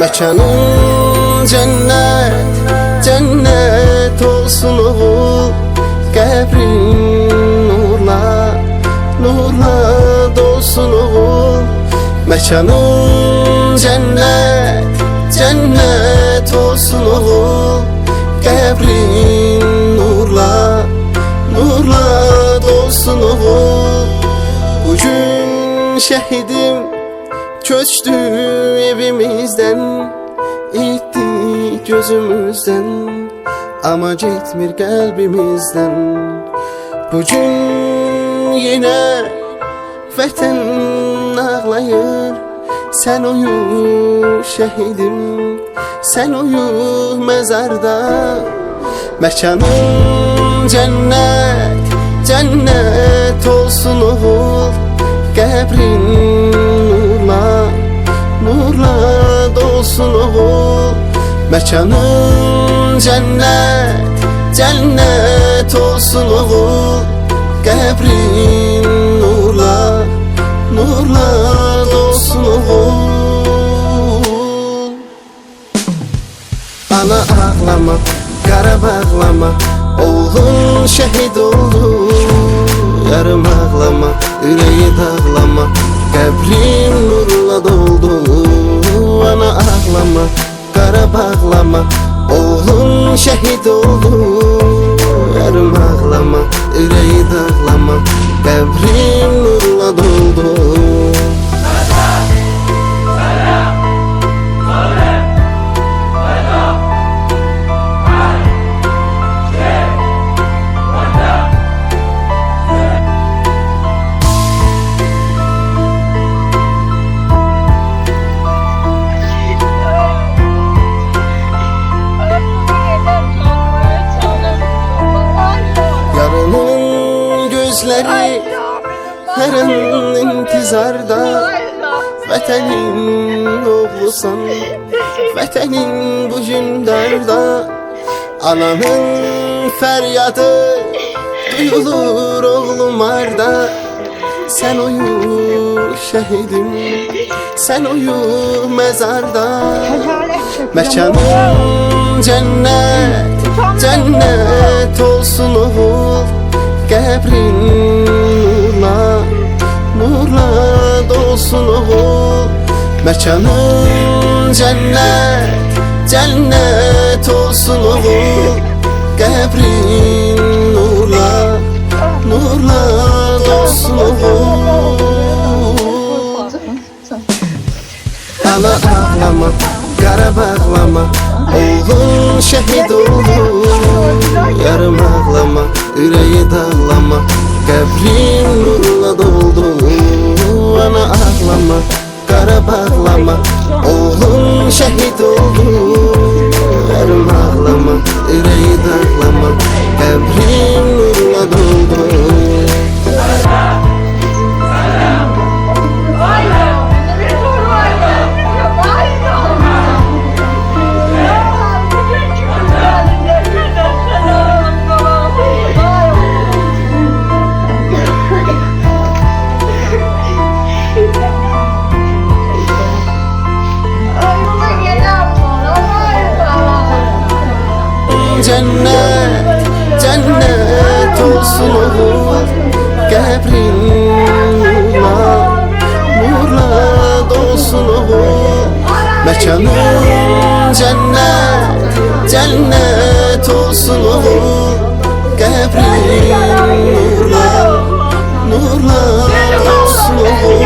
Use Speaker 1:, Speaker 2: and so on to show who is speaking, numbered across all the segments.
Speaker 1: Mekanın cennet, cennet olsun oğul. Qəbrin nurla, nurla dolsun oğul. Mekanın cennet, cennet olsun oğul. Qəbrin nurla, nurla dolsun oğul. Bugün şehidim köçtü evimizden, itti gözümüzden, ama gitmir kalbimizden. Bugün yine vətən ağlayır. Sen uyu şehidim, sen uyu mezarda. Mekanın cennet, cennet olsun oğul. Qəbrin nurla, nurla dolsun oğul. Mekanın cennet, cennet olsun oğul. Qəbrin nurla, nurla dolsun oğul. Ana ağlama, qara bağlama, oğlun şehit oldu. Yarım ağlama, yüreği dağlama, qəbrim nurla doldu. Ana ağlama, qara bağlama, oğlun şehit oldu. Yarım ağlama, yüreği dağlama, qəbrim nurla doldu. Gözleri her an intizarda. Vətənin oğlusan, vətənin bugün darda. Ananın fəryadı duyulur oğlum arda. Sen uyu şehidim, sen uyu mezarda. Mekanın cennet, cennet olsun oğul. Qəbrin nurla, nurla dolsun oğul. Mekanın cennet, cennet olsun oğul. Qəbrin nurla, nurla dolsun oğul. Ana ağlama, qara bağlama, oğlun şehit oldu. Yarım ağlama, yüreği dağlama, qəbrin nurla doldu. Ana ağlama, qara bağlama, oğlun şehit oldu. Yarım ağlama, yüreği dağlama, qəbrin nurla doldu. Cennet, cennet olsun oğul. Qəbrin nurla, nurla dolsun oğul. Mekanın cennet, cennet olsun oğul. Qəbrin nurla, nurla dolsun oğul.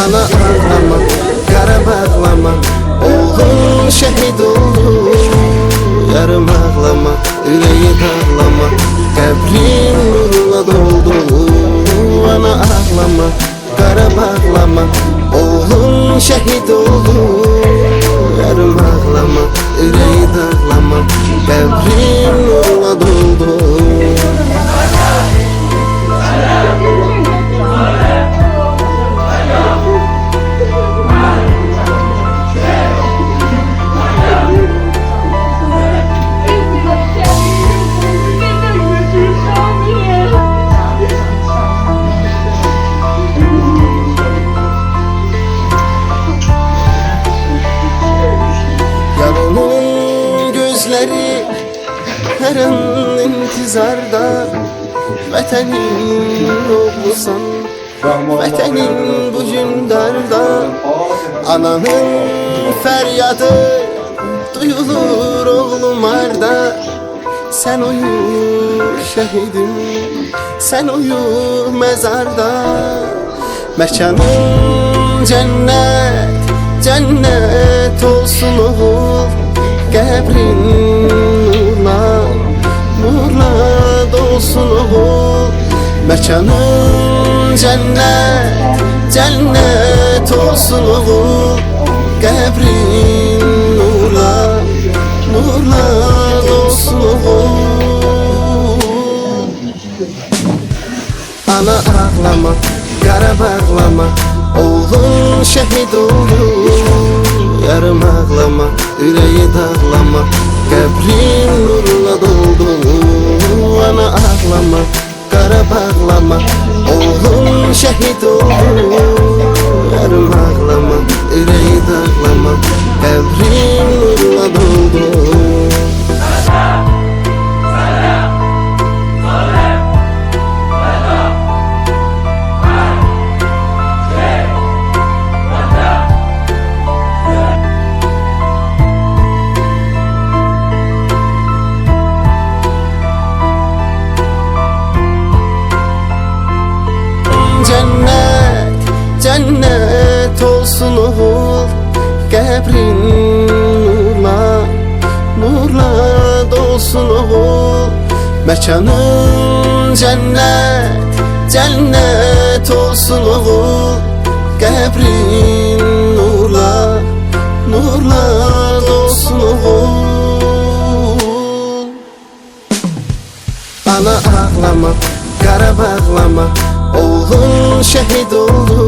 Speaker 1: Ana ağlama, qara bağlama, oğlun şehit oldu. Yarım ağlama, yüreği dağlama, qəbrin nurla doldu. Ana ağlama, qara bağlama, oğlun şehit oldu. Yarım ağlama, yüreği dağlama, qəbrin nurla doldu. məzarda vətənin oğlusan. Vətənin bu günlərdə ananın fəryadı duyulur oğlum harda. Sen uyu şehidim, sen uyu mezarda. Mekanın cennet, cennet olsun oğul. Qəbrin nurla, nurla dolsun oğul. Mekanın cennet, cennet olsun oğul. Qəbrin nurla, nurla dolsun oğul. Ana ağlama, qara bağlama, oğlun şəhid oldu. Yarım ağlama, ürəyi dağlama, qəbrin nurla doldu. Ana ağlama, qara bağlama, oğlun şəhid oldu. Yarım ağlama, ürəyi dağlama, qəbrin nurla doldu. Cennet, cennet olsun oğul. Qəbrin nurla, nurla dolsun oğul. Mekanın cennet, cennet olsun oğul. Qəbrin nurla, nurla dolsun oğul. Ana ağlama, qara bağlama, oğlun şəhid oldu.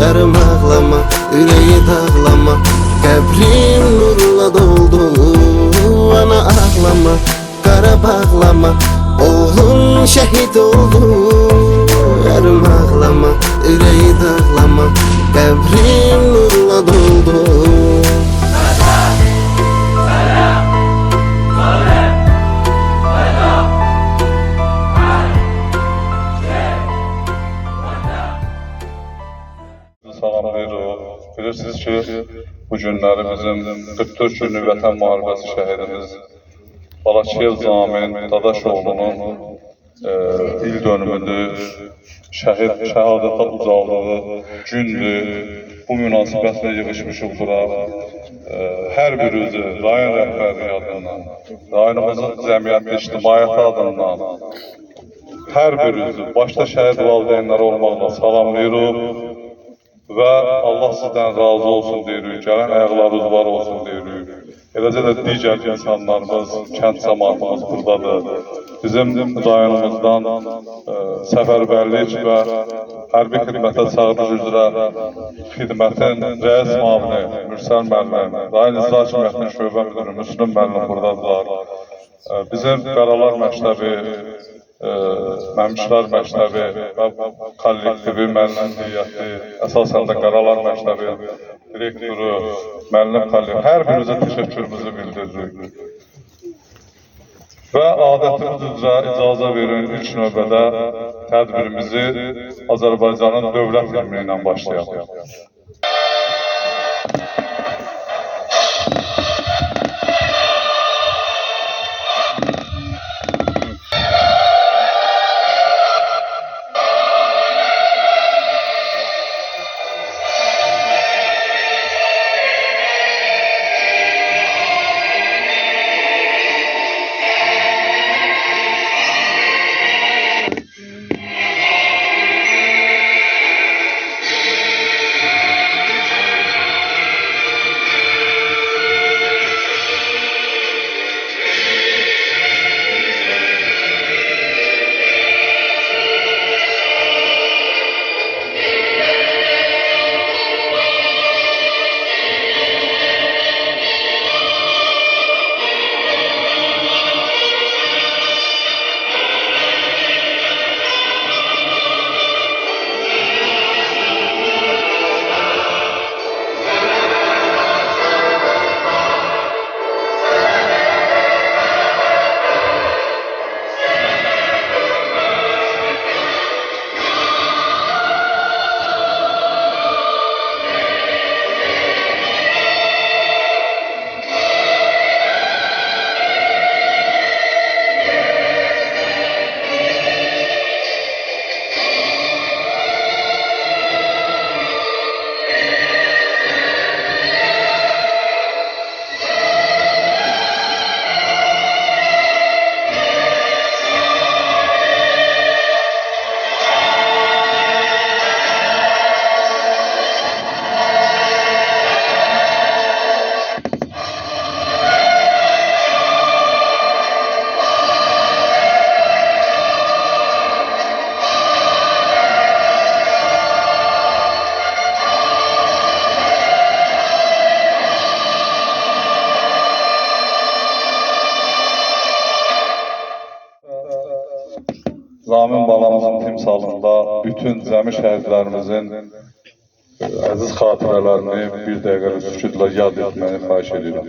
Speaker 1: Yarım ağlama, ürəyi dağlama, qəbrin nurla doldu. Ana ağlama, qara bağlama, oğlun şəhid oldu. Yarım ağlama, ürəyi dağlama, qəbrin nurla doldu.
Speaker 2: Salamlayırıq. Bilirsiniz ki, bu günləri bizim 44 günlük vətən müharibəsi şəhidimiz Balakişiyev Zamin Dadaşoğlu'nun il dönümüdür. Şəhadətə ucaldığı gündür. Bu münasibətlə yığışmışıq bura. Hər birimizi rayon rəhbərliyi adından, rayonumuzun cəmiyyətli ictimaiyyəti adından hər birimizi başda şəhid valideynləri olmaqla salamlayırıq. Və Allah sizdən razı olsun deyirik, gələn ayaqlarınız var olsun deyirik. Eləcə də digər insanlarımız, kənd cəmaatımız buradadır. Bizim rayonumuzdan səfərbərlik və hərbi xidmətə çağırış üzrə xidmətin rəis müavini Mürsəl müəllim, rayon icra hakimiyyətinin şöbə müdürü Müslüm müəllim buradadılar. Bizim Qaralar məktəbi, Məmşlər məktəbi və kollektivi, müəllim heyəti, əsasən də Qaralar məktəbi direktoru, müəllim kollektivi, hər birinizə təşəkkürümüzü bildiririk. Və adətimiz üzrə icazə verin, ilk növbədə tədbirimizi Azərbaycanın dövlət himni ilə başlayaq. qəddəmi şəhidlərimizin əziz xatirələrini bir dəqiqə sükutla yad etməni xahiş edirəm.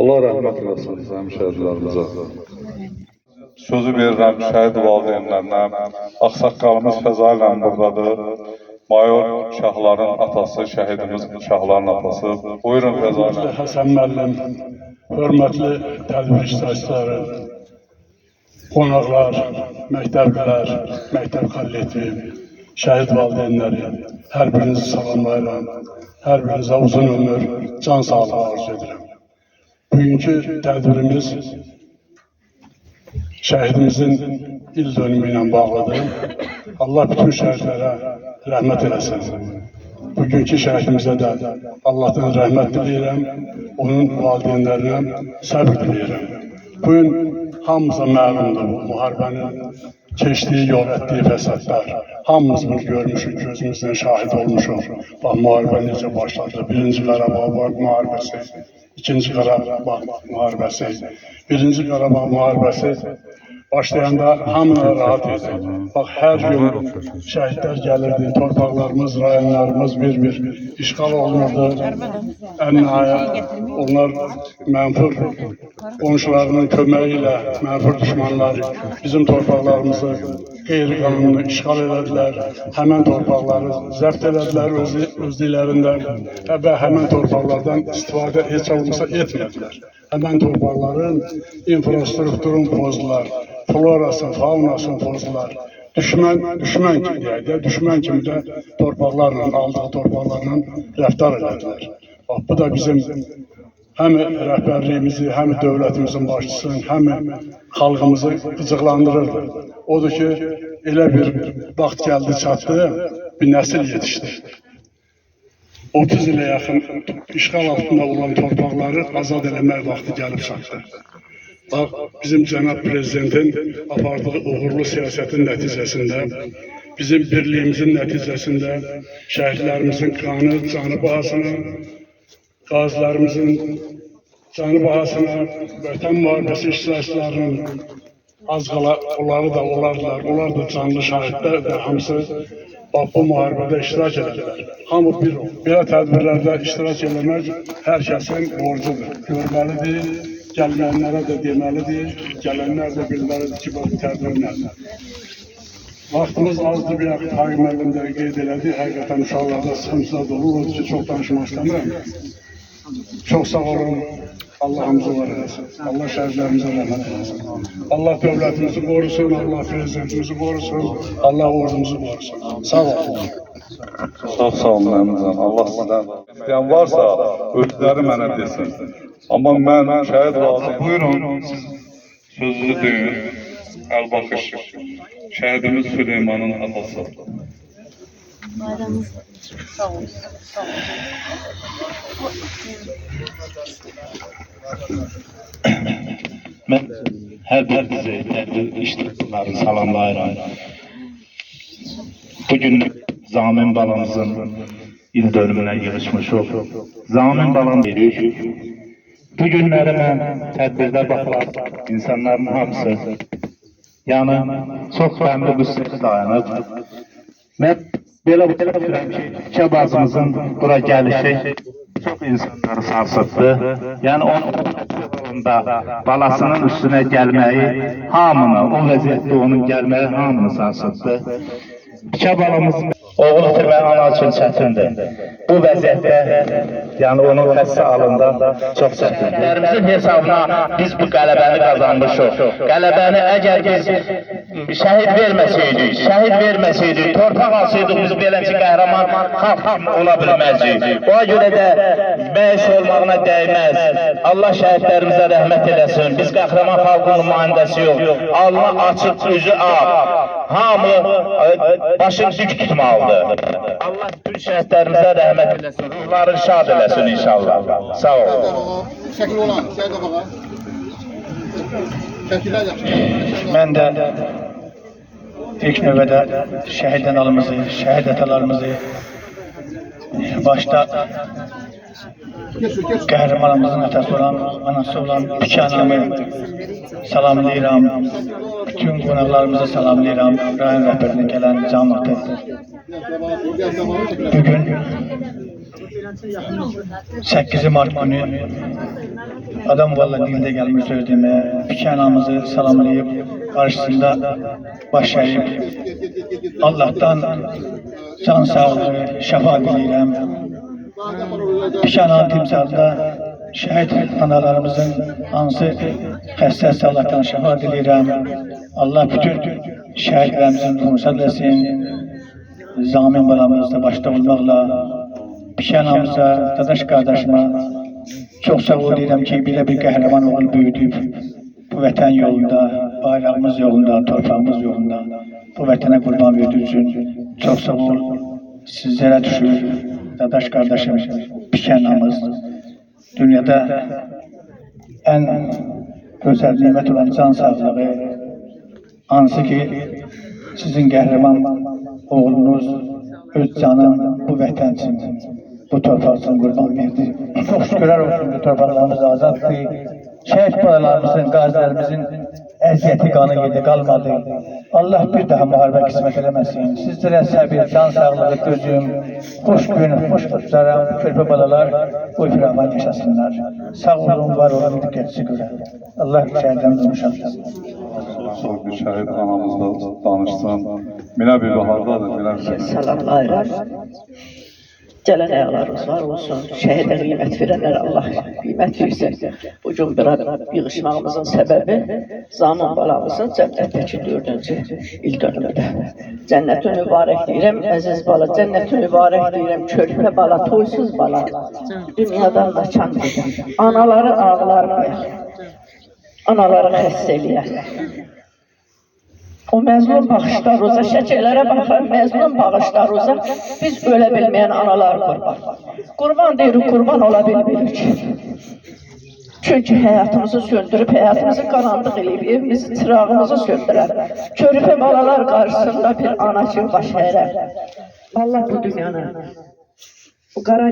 Speaker 2: Allah rəhmət eləsin həmşəhrilərimizə. Sözü verirəm şəhid valideynlərinə. Ağsaqqalımız Fəzaillə buradadır. Mayor Şahların atası, şəhidimiz Şahların atası. Buyurun Fəzaillə.
Speaker 3: Həsən müəllim, hörmətli tədbir iştirakçıları, qonaqlar, məktəblilər, məktəb kollektivi, şəhid valideynləri, hər birinizi salamlayıram. Hər birinizə uzun ömür, can sağlığı arzu edirəm. Bugünkü tədbirimiz şəhidimizin il dönümü ilə bağlıdır. Allah bütün şəhidlərə rəhmət eləsin. Bugünkü şəhidimizə də Allahdan rəhmət diləyirəm, onun valideynlərinə səbr diləyirəm. Bugün hamımıza məlumdur bu müharibənin keçdiyi, yol etdiyi fəsadlar. Hamımız bunu görmüşük, gözümüzdən şahid olmuşuq. Bax, müharibə necə başladı? Birinci Qarabağ müharibəsi, İkinci Qarabağ müharibəsi, Birinci Qarabağ müharibəsi başlayanda hamına rahat idi. Bax, hər gün şəhidlər gəlirdi, torpaqlarımız, rayonlarımız bir-bir işğal olunurdu. Ən nihayət onlar mənfur qonşularının köməyi ilə mənfur düşmanlar bizim torpaqlarımızı qeyri-qanuni işğal elədilər. Həmən torpaqları zəbt elədilər özlüklərində və həmən torpaqlardan istifadə heç olmasa etmədilər. Həmən torpaqların infrastrukturunu pozdular, florasını, faunasını pozdular. Düşmən kimi deyək də, düşmən kimi də torpaqlarla, aldığı torpaqlarla rəftar elədilər. Bax, bu da bizim həm rəhbərliyimizi, həm dövlətimizin başçısını, həm xalqımızı qıcıqlandırırdı. Odur ki, elə bir vaxt gəldi, çatdı, bir nəsil yetişdi. 30 ilə yaxın işğal altında olan torpaqları azad eləmək vaxtı gəlib çatdı. Bax, bizim cənab prezidentin apardığı uğurlu siyasətin nəticəsində, bizim birliyimizin nəticəsində şəhidlərimizin qanı, canı bahasına, qazilərimizin canı bahasına, vətən müharibəsi iştirakçılarının az qala onları da olardılar, onlar da canlı şahidlər və hamısı bu müharibədə iştirak edilər. Hamı bir oldu. Belə tədbirlərdə iştirak eləmək hər kəsin borcudur, görməlidir, gəlməyənlərə də deməlidir, gələnlər də bilməlidir ki, bu tədbir nədir. Vaxtımız azdır, bir yaxın Hakim müəllim də qeyd elədi, həqiqətən uşaqlarda sıxıntıda dolu, odur ki, çox danışmaq istəmirəm. Çox sağ olun, Allah'ımızı var eləsin, Allah şəhidlərimizə rəhmət eləsin. Allah dövlətimizi qorusun, Allah prezidentimizi qorusun, Allah ordumuzu qorusun. Sağ olun.
Speaker 2: Çox sağ olun Əmizən, Allah sizdən istəyən varsa, özləri mənə desin. Amma mən şəhid lazım. Buyurun, siz sözünüzü deyin, Əlbaxış, şəhidimiz Süleymanın atası.
Speaker 4: Bayramınız sağ olun. Sağ olun.
Speaker 5: Mən hər birinizi tədbir iştirakçıları salamlayıram. Bugün Zamin balamızın il dönümünə yığışmışıq. Zamin balam dedik. Bu günləri mən tədbirdə baxıram, insanların hamısı yəni çox fəmli qüssəsi dayanıb. Mən belə bilirəm ki, Kəbazımızın bura gəlişi çox insanları sarsıtdı. Yəni onun balasının üstünə gəlməyi hamını, o vəziyyətdə onun gəlməyi hamını sarsıtdı. Kəbalamız oğul itirmək ana üçün çətindir. Bu vəziyyətdə, yəni onun xəstə alında çox çətindir. Şəhidlərimizin hesabına biz bu qələbəni qazanmışıq. Qələbəni əgər biz şəhid verməsəydik, torpaq alsaydıq, biz beləncə qəhrəman xalq ola bilməzdik. Ona görə də bəis olmağına dəyməz. Allah şəhidlərimizə rəhmət eləsin. Biz qəhrəman xalqın nümayəndəsi yox. Allah açıq, üzü ağ. Hamı başını dik tutmalıdır. Allah bütün şəhidlərimizə rəhmət eləsin. Ruhları şad eləsin inşallah. Sağ olun.
Speaker 6: Şəkil olan, şəhid qabağa. Mən də ilk növbədə şəhid analarımızı, şəhid atalarımızı, başda qəhrəmanımızın atası olan, anası olan iki anamı salamlayıram. Bütün qonaqlarımızı salamlayıram. Rayon rəhbərinə gələn cəmaatı. Bugün 8 Mart günü adam vallahi dildə gəlmir söz deməyə. İki anamızı salamlayıb, qarşısında baş əyib, Allah'tan can sağlığı, şəfa diləyirəm. İki ananın timsalında şəhid analarımızın hansı xəstəsi Allah'tan şəfa diləyirəm. Allah bütün şəhidlərimizin ruhunu eləsin. Zamin balamızda başda olmaqla İki anamıza, dadaş qardaşıma çox sağ ol deyirəm ki, belə bir qəhrəman oğul böyüdüb bu vətən yolunda, bayrağımız yolunda, torpağımız yolunda bu vətənə qurban verdiği üçün çox sağ ol. Sizlərə düşür, dadaş qardaşım, iki anamız dünyada ən gözəl nimət olan can sağlığı, hansı ki sizin qəhrəman oğlunuz öz canın bu vətən üçün, bu torpaq üçün qurban verdi. Çox şükürlər olsun bu torpaqlarımız azaddır. Şəhid balalarımızın, qazilərimizin əziyyəti qanı yedi qalmadı. Allah bir daha müharibə qismət eləməsin. Sizlərə səbir, can sağlığı, gözüm, xoş gün, xoş qutlarım, körpə balalar bu firavan yaşasınlar. Sağ olun, var olun, diqqətçi görək. Allah şəhiddən durmuşam.
Speaker 2: Sonra bir şəhid anamızla danışsın. Minə bir bahardadır, minə bir
Speaker 7: Salamlayıram. Gələn ayaqlarımız var olsun. Şəhidə qiymət verənlər Allah qiymət versin. Bugün bir yığışmağımızın səbəbi Zaman balamızın cənnətdəki 4-cü il dönümüdür. Cənnətin mübarək deyirəm, əziz bala, cənnətin mübarək deyirəm, körpə bala, toysuz bala. Dünyadan da çan edir. Anaları ağlarmaya, anaları xəstə eləyər. O məzlum bağışlarımıza, şəkərlərə baxan məzlum bağışlarımıza biz ölə bilməyən analar qurban. Qurban deyirik, qurban ola bilmirik. Çünki həyatımızı söndürüb, həyatımızı qaranlıq eləyib, evimizi, çırağımızı söndürər. Körpə balalar qarşısında bir ana kimi baş əyirər. Allah bu dünyanı, bu qara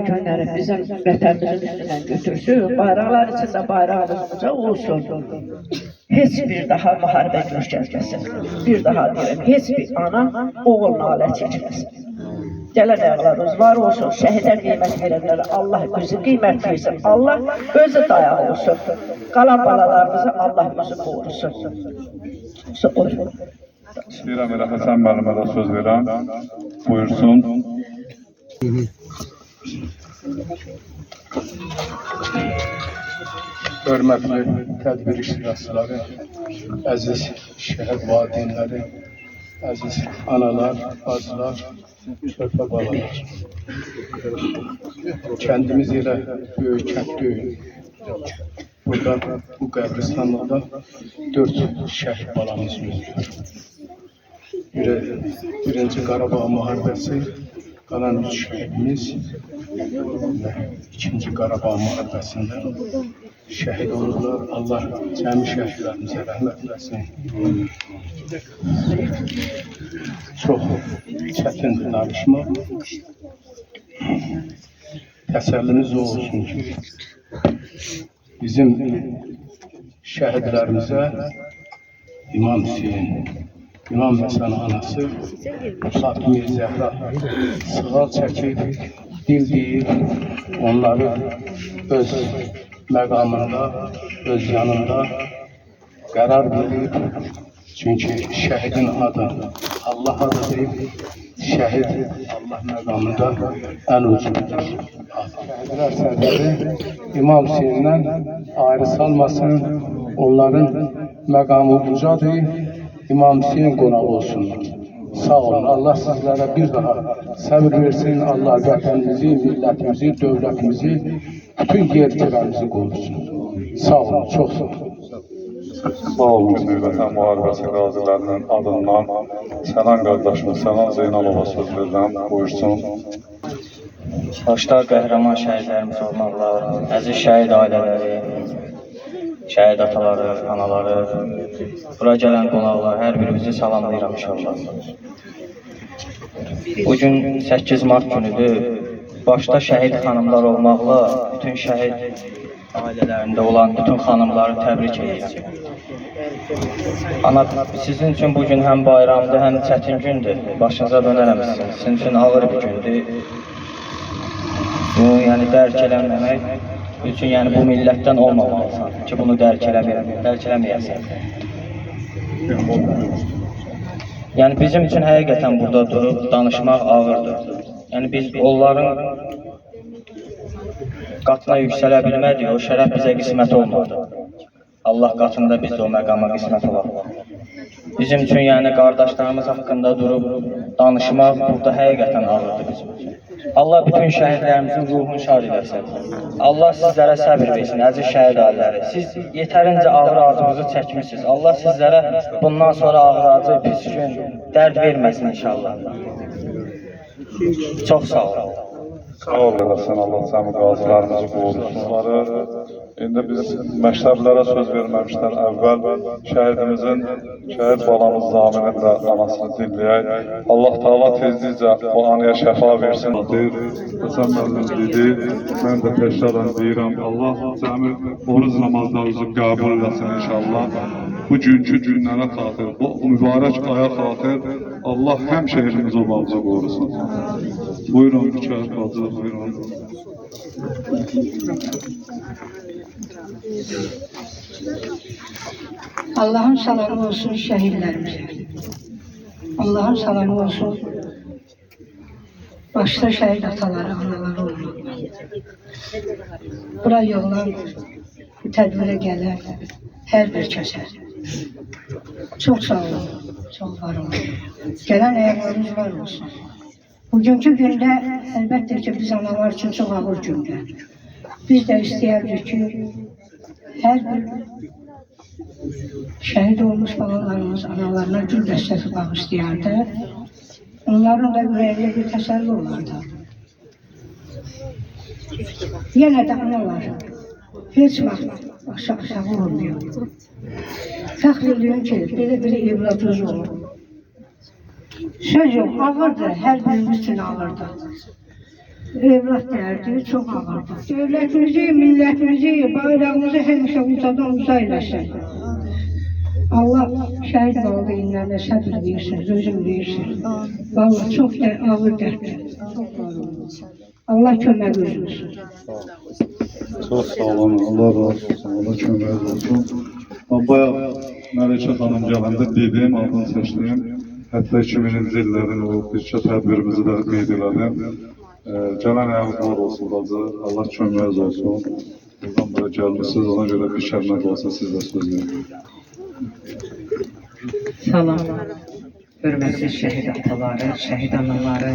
Speaker 7: günləri bizim vətənimizin üstündən götürsün, bayraqlar içində bayrağımız olsun. Heç bir daha müharibə göstərməsin. Bir daha deyirəm, heç bir ana oğul nalə çəkməsin. Gələn ayaqlarımız var olsun, şəhidə qiymət verənlərə Allah özü qiymət versin. Allah özü dayaq olsun. Qalan balalarımızı Allah özü qorusun.
Speaker 2: İstəyirəm elə Həsən müəllimə də söz verəm. Buyursun.
Speaker 3: Hörmətli tədbir iştirakçıları, əziz şəhid valideynləri, əziz analar, bacılar, körpə balalar. Kəndimiz elə böyük kənd deyil. Burada, bu qəbristanlıqda 4 şəhid balamız öldü. Birinci Qarabağ müharibəsi, qalan 3 şəhidimiz və ikinci Qarabağ müharibəsində şəhid olurlar. Allah cəmi şəhidlərimizə rəhmət eləsin. Çox çətindir danışmaq. Təsəllimiz o olsun ki, bizim şəhidlərimizə İmam Hüseyin, İmam Həsən anası Fatimə Zəhra sığal çəkib, dil deyib, onları öz məqamında, öz yanında qərar verib. Çünki şəhidin adı Allah adı deyib, şəhid Allah məqamında ən ucuzdur. Şəhidlər sədəri İmam Hüseyin'dən ayrı salmasın, onların məqamı ucadır, İmam Hüseyin qonaq olsunlar. Sağ olun, Allah sizlərə bir daha səbir versin, Allah vətənimizi, millətimizi, dövlətimizi, bütün yerçilərimizi qorusun. Sağ olun, çox sağ olun.
Speaker 2: Sağ olun ki, Vətən Müharibəsi qazilərinin adından Sənan qardaşımız, Sənan Zeynalova söz verirəm, buyursun.
Speaker 8: Başda qəhrəman şəhidlərimiz olmaqla, əziz şəhid ailələri, şəhid ataları, anaları, bura gələn qonaqlar, hər birimizi salamlayıram inşallah. Bugün 8 Mart günüdür. Başda şəhid xanımlar olmaqla bütün şəhid ailələrində olan bütün xanımları təbrik edirəm. Ana, sizin üçün bugün həm bayramdır, həm çətin gündür. Başınıza dönərəmişsiniz. Sizin üçün ağır bir gündür. Bu, yəni dərk eləməmək üçün, yəni bu millətdən olmamalısan ki, bunu dərk eləməyəsən. Yəni bizim üçün həqiqətən burada durub danışmaq ağırdır. Yəni biz onların qatına yüksələ bilmədik, o şərəf bizə qismət olmadı. Allah qatında biz də o məqama qismət olaq. Bizim üçün yəni qardaşlarımız haqqında durub danışmaq burada həqiqətən ağırdır bizim üçün. Allah bütün şəhidlərimizin ruhunu şad eləsin. Allah sizlərə səbir versin, əziz şəhid ailələri. Siz yetərincə ağır acınızı çəkmişsiniz. Allah sizlərə bundan sonra ağır acı, pis gün, dərd verməsin inşallah. Çox sağ olun.
Speaker 2: Sağ ol eləsin, Allah səmi qazilərimizi qorusunları. İndi biz məktəblərə söz verməmişdən əvvəl şəhidimizin, şəhid balamız Zaminin də anasını dinləyək. Allah Taala tezlikcə bu anıya şəfa versin. Həsən müəllim dedi, mən də təkrarən deyirəm, Allah cəmi oruz namazlarınızı qəbul eləsin inşallah. Bugünkü günlərə xatir, bu mübarək aya xatir Allah həm şəhidimizi obamızı qorusun. Buyurun, şəhid bacı, buyurun.
Speaker 9: Allah'ın salamı olsun şehitlerimize. Allah'ın salamı olsun başta şehit ataları, anaları olmalı. Buraya yoldan bu tədbirə gələn hər bir kəsə çox sağ olun, çox var olun. Gələn ayaqlarınız var olsun. Bugünkü gündə əlbəttə ki biz analar üçün çox ağır gündə. Biz də istəyərdik ki hər bir şəhid olmuş balalarımız analarına gül dəstəsi bağışlayardı. Onların da ürəyində bir təsəlli olardı. Yenə də analar heç vaxt aşağı olmuyor. Fəxr edirəm ki, belə evladınız olur. Söz yox, ağırdır, hər birimiz üçün ağırdır. Evlat dərdi çox ağırdır. Dövlətimizi, millətimizi, bayrağımızı həmişə ucadan uca eləsin. Allah şəhid valideynlərlə səbir versin, özüm versin. Vallahi çox da ağır dərddir. Allah kömək olsun.
Speaker 2: Çox sağ olun, Allah razı olsun, Allah kömək olsun. Bayaq Məlikə xanım gələndə dedim, adını seçdim. Hətta 2000-ci illərin o birçə tədbirimizi də qeyd elədim. Gələn ayaqlar olsun bacı, Allah köməyiniz olsun. Buradan buraya gəlmişsiniz, ona görə bir kəlmə də olsa siz də söz verin.
Speaker 10: Salam, hörmətli şəhid ataları, şəhid anaları,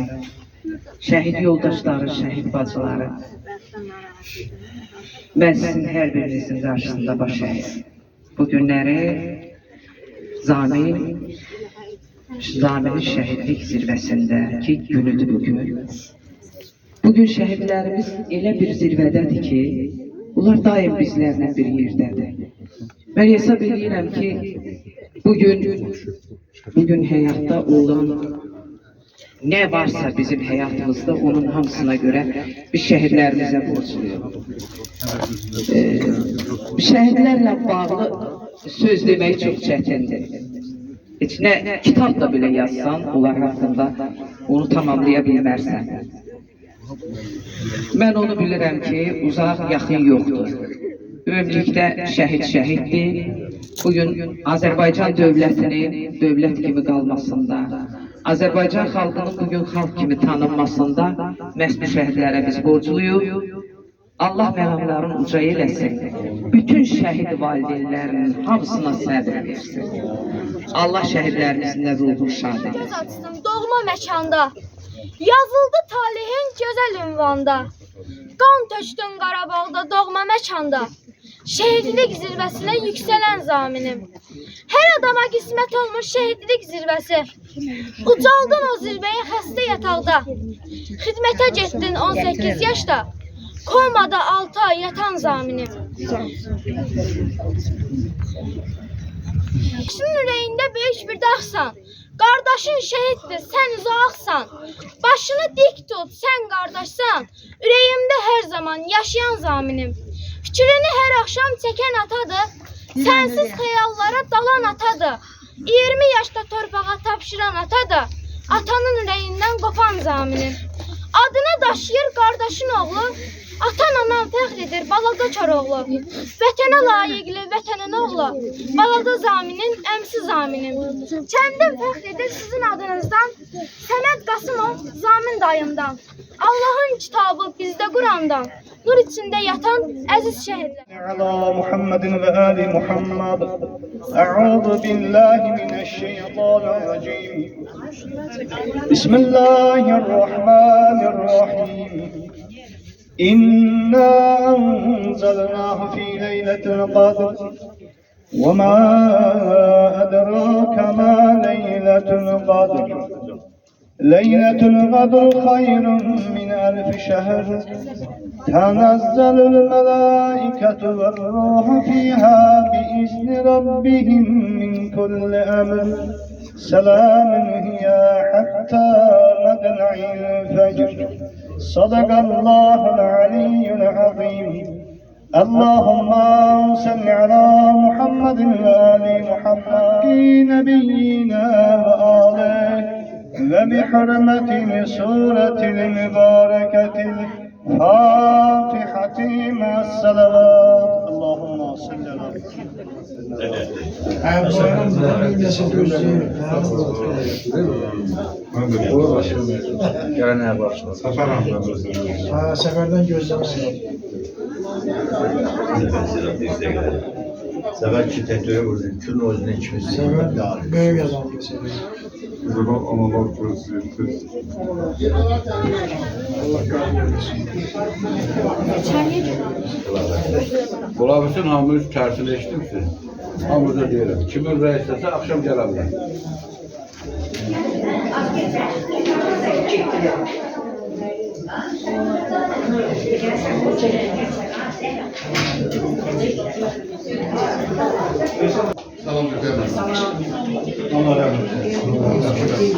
Speaker 10: şəhid yoldaşları, şəhid bacıları. Mən sizin hər birinizin qarşısında baş əyirəm. Bu günləri Zaminin şəhidlik zirvəsindəki günüdür bugün. Bugün şəhidlərimiz elə bir zirvədədir ki, onlar daim bizlərlə bir yerdədir. Mən hesab edirəm ki, bugün həyatda olan nə varsa bizim həyatımızda onun hamısına görə biz şəhidlərimizə borcluyuq. Şəhidlərlə bağlı söz demək çox çətindir. Heç nə kitab da belə yazsan, onlar haqqında onu tamamlaya bilmərsən. Mən onu bilirəm ki, uzaq, yaxın yoxdur. Ümumilikdə şəhid şəhiddir. Bugün Azərbaycan dövlətinin dövlət kimi qalmasında, Azərbaycan xalqının bugün xalq kimi tanınmasında məhz bu şəhidlərə biz borcluyuq. Allah məramlarını uca eləsin. Bütün şəhid valideynlərinin hamısına səbir versin. Allah şəhidlərimizin də ruhunu şad etsin.
Speaker 11: Doğma məkanda, yazıldı talihin gözəl ünvanda. Qan tökdün Qarabağda doğma məkanda. Şəhidlik zirvəsinə yüksələn zaminim. Hər adama qismət olmuş şəhidlik zirvəsi. Ucaldın o zirvəyə xəstə yataqda. Xidmətə getdin 18 yaşda. Komada 6 ay yatan zaminim. Başının ürəyində böyük bir dağsan, qardaşın şəhiddir, sən uzaqsan. Başını dik tut, sən qardaşsan, ürəyimdə hər zaman yaşayan zaminim. Fikrini hər axşam çəkən atadır, sənsiz xəyallara dalan atadır. 20 yaşda torpağa tapşıran atadır, atanın ürəyindən qopan zaminim. Adını daşıyır qardaşın oğlu, atan anan fəxr edir balada Koroğlu. Vətənə layiqli vətənin oğlu, balada zaminin, əmsi zaminim. Kəndim fəxr edir sizin adınızdan, Səməd Qasımov zamin dayımdan. Allahın kitabı bizdə Qurandan, nur içində yatan əziz şəhidlər.
Speaker 6: على محمد وآل محمد أعوذ بالله من الشيطان الرجيم بسم الله الرحمن الرحيم إنا أنزلناه في ليلة القدر وما أدراك ما ليلة القدر ليلة القدر خير من 1000 شهر تنزل الملائكة والروح فيها بإذن ربهم من كل أمر سلام هي حتى مطلع الفجر صدق الله العلي العظيم اللهم صل على محمد وآل محمد نبينا وآله وبحرمة سورة المباركة الفاتحة مع الصلوات اللهم صل على
Speaker 3: Seferden gözlemesin.
Speaker 12: Sefer çiftliğe vurdun. Kül özüne içmesin.
Speaker 3: Sefer büyük yazan bir sefer.
Speaker 2: Buradan analar prezidenti.
Speaker 3: Allah kahretsin.
Speaker 12: Ola bütün hamur tersleştimsin. Hamurda diyelim. Kimin reisese akşam gelenler.
Speaker 2: Salam Zülfikar.
Speaker 3: Allah razı olsun.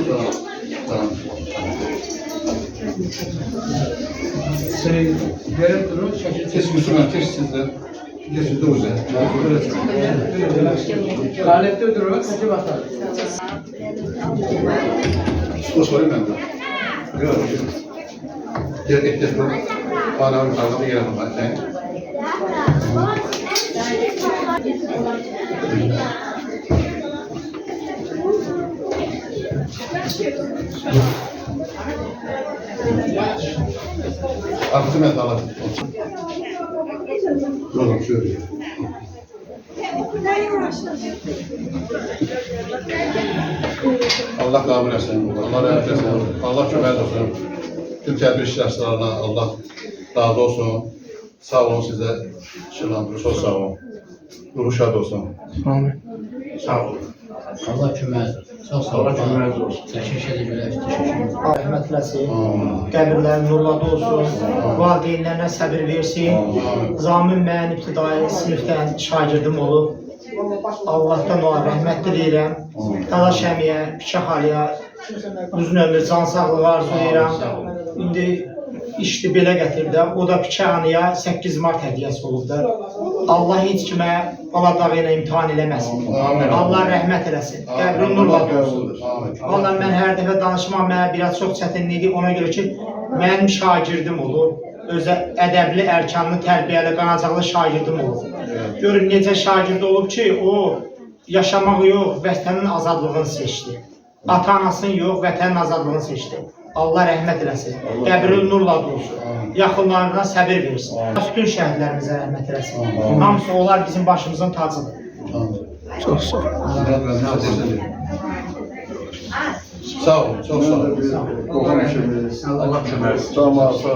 Speaker 2: Gelin durun. Kesin Müslüman. Kesin sizden. Kesin de uzun.
Speaker 3: Galipte durun. Hadi bakalım.
Speaker 2: O sorayım ben de. Gel git git. Bana bir tane gelelim ben. Aktimet alalım. Yolum şöyle. Allah kabul etsin. Allah rahmet etsin. Allah kömək olsun. Tüm tədbir iştirakçılarına Allah razı olsun. Sağ olun size. Şırlandırır. Çok sağ olun. Ruhu şad olsun.
Speaker 3: Amin.
Speaker 2: Sağ olun.
Speaker 13: Allah köməkdir. Çox sağ
Speaker 2: Allah köməyiniz olsun.
Speaker 13: Təşəkkür edirəm.
Speaker 9: Rəhmət eləsin. Qəbirlərin nurladı olsun. Valideynlərinə səbir versin. Zamin mənim ibtidai sinifdən şagirdim olub. Allahdan ona rəhmət diləyirəm. Dadaş əmiyə, Pikə xaliyə uzun ömür, can sağlığı arzulayıram. İndi işdi belə gətirdi. O da Pikə anıya 8 mart hədiyyəsi olubdur. Allah heç kimə baladağı ilə imtihan eləməsin. Allah rəhmət eləsin. Qəbrin nurla olsun. Vallahi mən hər dəfə danışmam mənə biraz çox çətinlikdir. Ona görə ki, mənim şagirdim olur. Özə ədəbli, ərkanlı, tərbiyəli, qanacaqlı şagirdim olur. Görün necə şagird olub ki, o yaşamaq yox, vətənin azadlığını seçdi. Ata-anasını yox, vətənin azadlığını seçdi. Allah rəhmət eləsin. Qəbrin nurla olsun. Yaxınlarına səbir versin. Bütün şəhidlərimizə rəhmət eləsin. Hamısı onlar bizim başımızın tacıdır.
Speaker 3: Çok sağ ol.
Speaker 2: Sağ olun. Çok sağ olun. Kokan eşimiz. Allah köməkdir. Tamamsa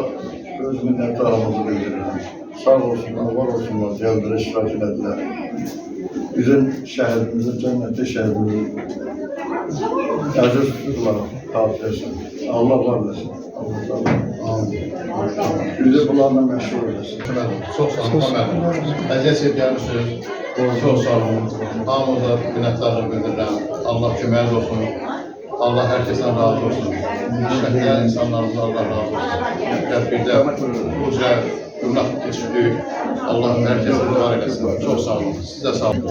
Speaker 2: öz minnətdarımızı bildirirəm. Sağ olsunlar, var olsunlar, gəldilər, iştirak elədilər. Bizim şəhərimizin, cənnətli şəhərimizin əziz tuturlar, tarif etsin. Allah var desin. Allah
Speaker 12: Bir de bunlarla məşğul olursun.
Speaker 14: Çox sağ olun, Ömər. Əziyyət edib gəlmişsiniz. Çox sağ olun. Hamınıza minnətdarlıq bildirirəm. Allah köməyiniz olsun. Allah hər kəsdən razı olsun. Şəhidlər insanlarımıza Allah razı olsun. Tədbirdə bu cür günah keçirdik. Allah hər kəsə var eləsin. Çox sağ olun. Siz də sağ olun.